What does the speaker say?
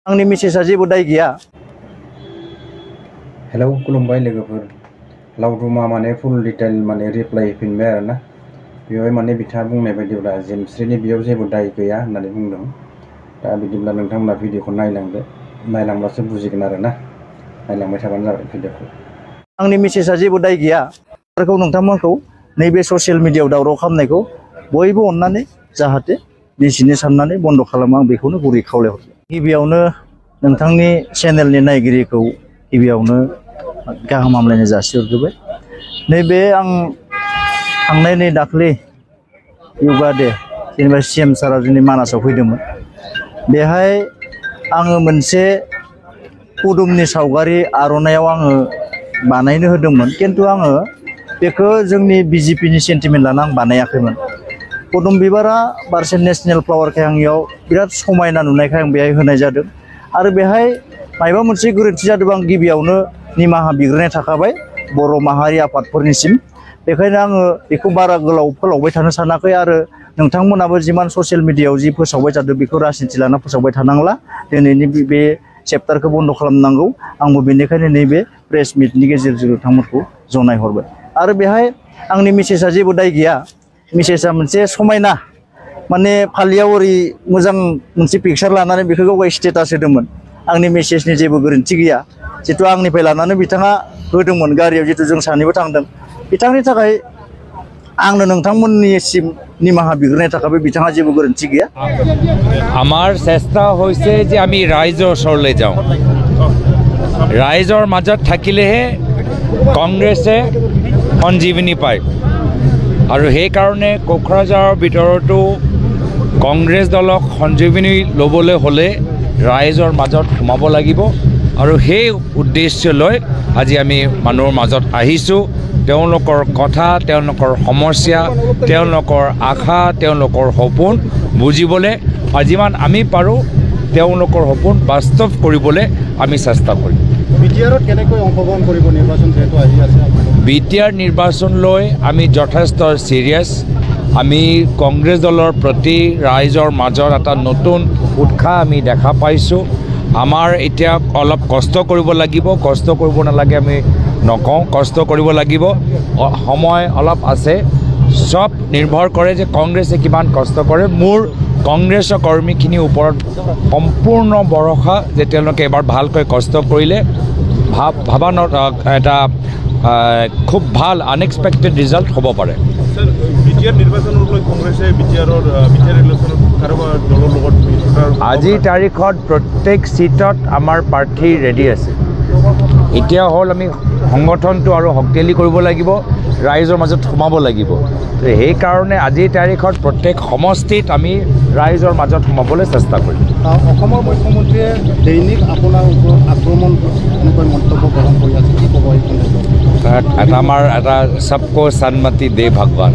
आंनि मेसेजआ जेबो दाय गैया। हेलौ खुलुमबाय लोगोफोर लावदुमा माने फुल डिटेल माने रिप्लाय होफिनबाय आरोना बेवहाय माने बिथाङा बुंनाय बायदिब्ला जेमस्रिनि बेयाव जेबो दाय गैया होननानै बुंदों। दा बिदिब्ला नोंथांमोना भिडिअखौ नायलांब्लासो बुजिगोन आरोना नायलांबाय थाबानो जाबाय भिडिअखौ। आंनि मेसेजआ जेबो दाय गैया। नोंथांमोनखौ नैबे ससियेल मिडियायाव दावराव खालामनायखौ बयबो अननानै जाहाथे निजिनि साननानै बन्द' खालामो आं बेखौनो गुरै खावलायहरो। गिबियावनो नोंथांनि चेनेलनि नायगिरिखौ गिबियावनो गाहाम हामलायनाय जासिहरग्रोबाय। नैबे आं थांनाय नै दाख्लै योगा डे जेनेबा CM सारा जोंनि मानासाव फैदोंमोन। बेहाय आङो मोनसे पदुमनि सावगारि आर'नायाव आङो बानायनो होदोंमोन, खिन्थु आङो बेखौ जोंनि BJPनि सेन्टिमेन्ट लाना आं बानायाखैमोन। पदुम बिबारा बारसे नेसनेल फ्लावारखाय आं इयाव बिराद समायना नुनायखाय आं बेहाय होनाय जादों। आरो बेहाय मायबा मोनसे गोरोन्थि जादोंबा आं गिबियावनो निमाहा बिग्रोनाय थाखाबाय बर' माहारि आफादफोरनिसिम। बेखायनो आङो बेखौ बारा गोलाव फोलावबाय थानो सानाखै आरो नोंथांमोनाबो जिमान ससियेल मिडियायाव जि फोसावबाय थादों बेखौ राजनिथि लाना फोसावबाय थानांला। दिनैनि बे चेप्टारखौ बन्द' खालामनांगौ। आंबो बेनिखायनो नैबे प्रेस मिटनि गेजेरजों नोंथांमोनखौ जनायहरबाय। आरो बेहाय आंनि मेसेजआ जेबो दाय गैया। मेसेजआ मोनसे समायना माने फालियाव ओरै मोजां मोनसे पिकचार लानानै बेखौ गावगाय स्टेटास होदोंमोन। आंनि मेसेजनि जेबो गोरोन्थि गैया। जितु आंनिफ्राय लानानै बिथाङा होदोंमोन गारियाव, जितु जों सानैबो थांदों। बिथांनि थाखाय आंनो नोंथांमोननिसिम निमाहा बिग्रोनाय थाखाय बिथाङा जेबो गोरोन्थि गैया। আমাৰ চেষ্টা হৈছে যে আমি ৰাইজৰ ওচৰলৈ যাওঁ। ৰাইজৰ মাজত থাকিলেহে কংগ্ৰেছে সঞ্জীৱনী পায় আৰু সেইকাৰণে কোকৰাঝাৰৰ ভিতৰতো কংগ্ৰেছ দলক সঞ্জীৱনী ল'বলৈ হ'লে ৰাইজৰ মাজত সোমাব লাগিব আৰু সেই উদ্দেশ্য লৈ আজি আমি মানুহৰ মাজত আহিছোঁ। তেওঁলোকৰ কথা, তেওঁলোকৰ সমস্যা, তেওঁলোকৰ আশা, তেওঁলোকৰ সপোন বুজিবলৈ আৰু যিমান আমি পাৰোঁ তেওঁলোকৰ সপোন বাস্তৱ কৰিবলৈ আমি চেষ্টা কৰিম। বিটিআৰত কেনেকৈ অংশগ্ৰহণ কৰিব নিৰ্বাচন যেহেতু আহি আছে? বিটিআৰ নিৰ্বাচন লৈ আমি যথেষ্ট চিৰিয়াছ। আমি কংগ্ৰেছ দলৰ প্ৰতি ৰাইজৰ মাজত এটা নতুন উৎসাহ আমি দেখা পাইছোঁ। আমাৰ এতিয়া অলপ কষ্ট কৰিব লাগিব, কষ্ট কৰিব নালাগে আমি নকওঁ, কষ্ট কৰিব লাগিব। সময় অলপ আছে, চব নিৰ্ভৰ কৰে যে কংগ্ৰেছে কিমান কষ্ট কৰে। মোৰ কংগ্ৰেছৰ কৰ্মীখিনিৰ ওপৰত সম্পূৰ্ণ ভৰসা যে তেওঁলোকে এবাৰ ভালকৈ কষ্ট কৰিলে এটা খুব ভাল আনএক্সপেক্টেড ৰিজাল্ট হ'ব পাৰে। আজিৰ তাৰিখত প্ৰত্যেক চিটত আমাৰ প্ৰাৰ্থী ৰেডি আছে। এতিয়া হ'ল আমি সংগঠনটো আৰু শক্তিশালী কৰিব লাগিব, ৰাইজৰ মাজত সোমাব লাগিব। সেইকাৰণে আজিৰ তাৰিখত প্ৰত্যেক সমষ্টিত আমি ৰাইজৰ মাজত সোমাবলৈ চেষ্টা কৰিম। অসমৰ মুখ্যমন্ত্ৰীয়ে দৈনিক আপোনাৰ ওপৰত আক্ৰমণ এনেকৈ মন্তব্য গ্ৰহণ কৰি আছে, কি ক'ব এই সন্দৰ্ভত? এটা আমাৰ এটা সবকো সন্মতি দে ভগৱান।